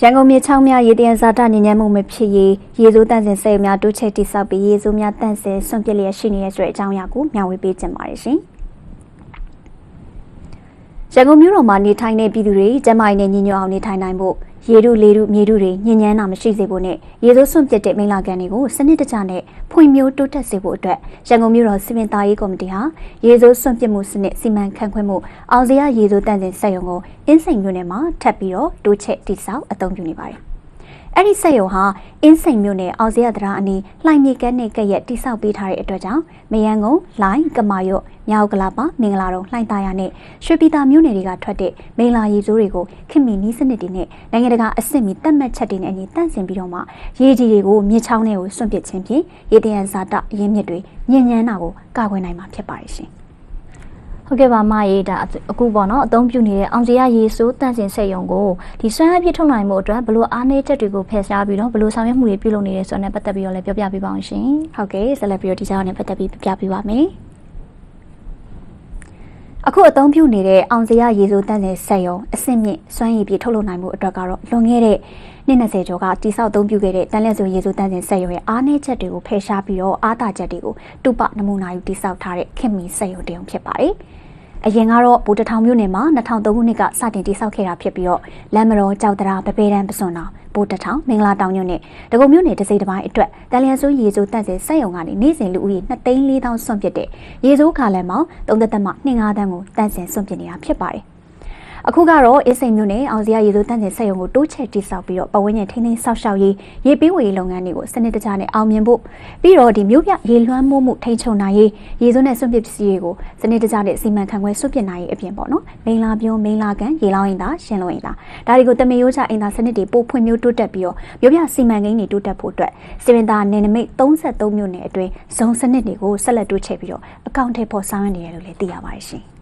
ရန်ကုန်မြေချောင်းများရေတံဇာတညဉ့်ဉန်းမှုမဖြစ်ရေးရေစိုးတန့်စင်စိတ်များတိုးချဲ့တိဆောက်ပြီးရေစိုးများတန့်စင်ဆွန့်ပစ်လျက်ရှိနေတဲ့ဆိုတဲ့အကြောင်းအရာကိုမျှဝေပေးခြင်းပါတယ်ရှင်။ရန်ကုန်မြို့တော်မှာနေထိုင်တဲ့ပြည်သူတွေကျန်းမာရေးနဲ့ညီညွတ်အောင်နေထိုင်နိုင်ဖို့ရေတို့လေတို့မြေတို့တွေညဉ့်ဉန်းတာမရှိစေဖို့နဲ့ရေစိုးဆွန့်ပစ်တဲ့မိလာကန်တွေကိုစနစ်တကျနဲ့ဖွံ့ဖြိုးတိုးတက်စေဖို့အတွက်ရန်ကုန်မြို့တော်စီမံသားရေးကော်မတီဟာရေစိုးဆွန့်ပစ်မှုစနစ်စီမံခန့်ခွဲမှုအောင်စရရေစိုးတန့်စင်စက်ရုံကိုအင်းစိန်မြို့နယ်မှာထပ်ပြီးတော့တိုးချဲ့တိဆောက်အသုံးပြုနေပါတယ်။အဲ့ဒီစက်ရုံဟာအင်းစိန်မြို့နယ်အောင်စရတရာအနီးလှိုင်မြေကမ်းနဲ့ကက်ရက်တိဆောက်ပေးထားတဲ့အတွက်ကြောင့်မယန်းကုန်း၊လိုင်း၊ကမာရွတ်၊မြောက်ကလာပါမင်္ဂလာတုံလှိုင်သားရနဲ့ရွှေပြည်သာမြို့နယ်တွေကထွက်တဲ့မိလာရေစိုးတွေကိုခင်မီနီးစနစ်တွေနဲ့နိုင်ငံတကာအဆင့်မီတက်မှတ်ချက်တွေနဲ့အညီတန့်စင်ပြီးတော့မှရေကြီးတွေကိုမြေချောင်းတွေကိုစွန့်ပစ်ခြင်းဖြင့်ရေတံဇာတရင်းမြစ်တွေညဉ့်ဉန်းတာကိုကာကွယ်နိုင်မှာဖြစ်ပါတယ်ရှင်။ဟုတ်ကဲ့ပါမရေဒါအခုပေါ့နော်အသုံးပြုနေတဲ့အောင်စရရေစိုးတန့်စင်စက်ရုံကိုဒီစွမ်းအားပြည့်ထုတ်နိုင်မှုအတွက်ဘလို့အားနည်းချက်တွေကိုဖယ်ရှားပြီးတော့ဘလို့ဆောင်ရွက်မှုတွေပြုလုပ်နေတယ်ဆိုတဲ့ပတ်သက်ပြီးတော့လည်းပြောပြပေးပါအောင်ရှင်။ဟုတ်ကဲ့ဆက်လက်ပြီးတော့ဒီကြောင်းနဲ့ပတ်သက်ပြီးပြပြပေးပါမယ်။အခုအသုံးပြုနေတဲ့အောင်စရရေစိုးတန့်စင်စက်ရုံအဆင့်မြင့်စွမ်းရည်ပြည့်ထုတ်လုပ်နိုင်မှုအတွက်ကတော့လွန်ခဲ့တဲ့နှစ်20ကျော်ကတိစောက်အသုံးပြုခဲ့တဲ့တန်လျက်စုံရေစိုးတန့်စင်စက်ရုံရဲ့အားနည်းချက်တွေကိုဖယ်ရှားပြီးတော့အားသာချက်တွေကိုတုပနမူနာယူတိစောက်ထားတဲ့ခင်မီစက်ရုံတရုံဖြစ်ပါတယ်။အရင်ကတော့ဘူတထောင်မြို့နယ်မှာ2003ခုနှစ်ကစတင်တိစောက်ခဲ့တာဖြစ်ပြီးတော့လမ်းမတော်ကြောက်တရာပပေတန်းပစွန်တော်ဘူတထောင်မင်္ဂလာတောင်ညွန့်နဲ့ဒဂုံမြို့နယ်တစိတစ်ပိုင်းအတွက်တန်လျက်စုံရေစိုးတန့်စင်စက်ရုံကနေနေ့စဉ်လူဦးရေ2,400,000စွန့်ပစ်တဲ့ရေစိုးခါလန်ပေါင်း3.5တန်းကိုတန့်စင်စွန့်ပစ်နေတာဖြစ်ပါတယ်။အခုကတော့အင်းစိန်မြို့နယ်အောင်စရရေစိုးတန့်စင်စက်ရုံကိုတိုးချဲ့တိစောက်ပြီးတော့ပတ်ဝန်းကျင်ထိန်းသိမ်းဆောက်ရှောက်ရေးရေပေးဝေရေးလုပ်ငန်းတွေကိုစနစ်တကျနဲ့အောင်မြင်ဖို့ပြီးတော့ဒီမြို့ပြရေလွှမ်းမိုးမှုထိန်းချုပ်နိုင်ရေးရေစိုးနဲ့စွန့်ပစ်ပစ္စည်းတွေကိုစနစ်တကျနဲ့စီမံခန့်ခွဲစွန့်ပစ်နိုင်ရေးအပြင်ပေါ့နော်မိန်လာပြုံးမိန်လာကန်ရေလောင်းအိမ်သာရှင်းလုံးအိမ်သာဒါတွေကိုတမင်ရိုးချအိမ်သာစနစ်တွေပို့ဖွံ့ဖြိုးတိုးတက်ပြီးတော့မြို့ပြစီမံကိန်းတွေတိုးတက်ဖို့အတွက်စီမံသားနယ်နိမိတ်33မြို့နယ်အတွင်းဇုံစနစ်တွေကိုဆက်လက်တိုးချဲ့ပြီးတော့အကောင့်ထဲပေါ်ဆောင်ရွက်နေတယ်လို့လည်းသိရပါတယ်ရှင်။